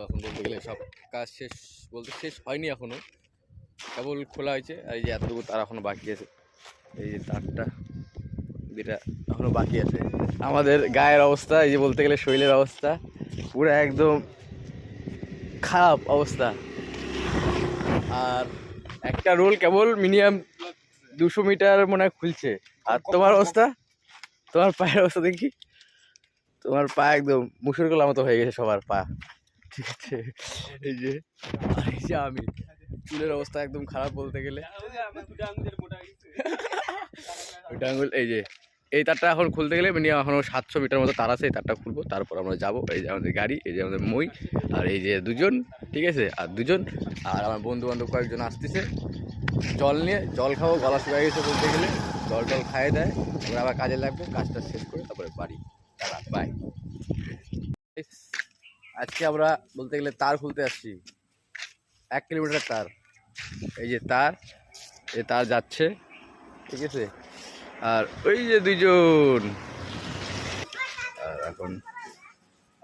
এখন বলতে গেলে সব কাজ শেষ, বলতে শেষ হয়নি এখনো, কেবল খোলা হয়েছে। আর এই যে এতটুকু তার এখনো বাকি আছে, এই যে তারটা যেটা এখনো বাকি আছে। আমাদের গায়ের অবস্থা, এই যে বলতে গেলে শরীরের অবস্থা পুরো একদম খারাপ অবস্থা। আর একটা রোল কেবল মিনিমাম 200 মিটার মনে হয় খুলছে। আর তোমার অবস্থা, তোমার পায়ের অবস্থা দেখি, তোমার পা একদম মুসুর গোলার মতো হয়ে গেছে সবার পা, ঠিক আছে। এই যে আমি, চুলের অবস্থা একদম খারাপ বলতে গেলে। দুটা আঙুল, এই যে এই তারটা এখন খুলতে গেলে মিনিমাম এখনো 700 মিটার মতো তার আছে। এই তারটা খুলবো, তারপর আমরা যাবো। এই যে আমাদের গাড়ি, এই যে আমাদের মই, আর এই যে দুজন, ঠিক আছে, আর দুজন, আর আমার বন্ধু বান্ধব কয়েকজন আসতেছে জল নিয়ে। জল খাবো, গলা শুকায় গেছে বলতে গেলে, জল টল খাইয়ে দেয়, আমরা আবার কাজে লাগবো, কাজটা শেষ করে তারপরে বাড়ি। দাঁড়া, বাই। আজকে আমরা বলতে গেলে তার খুলতে আসছি, 1 কিলোমিটার তার। এই যে তার, এই তার যাচ্ছে, ঠিক আছে। আর ওই যে দুইজন,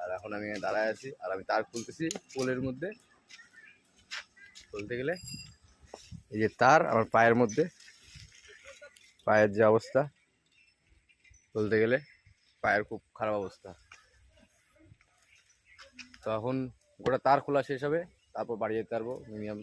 আর এখন আমি দাঁড়ায় আছি, আর আমি তার খুলতেছি পোলের মধ্যে। বলতে গেলে এই যে তার আমার পায়ের মধ্যে, পায়ের যে অবস্থা বলতে গেলে, পায়ের খুব খারাপ অবস্থা। তো এখন গোটা তার খোলা শেষ হবে, তারপর বাড়ি যেতে পারবো মিনিমাম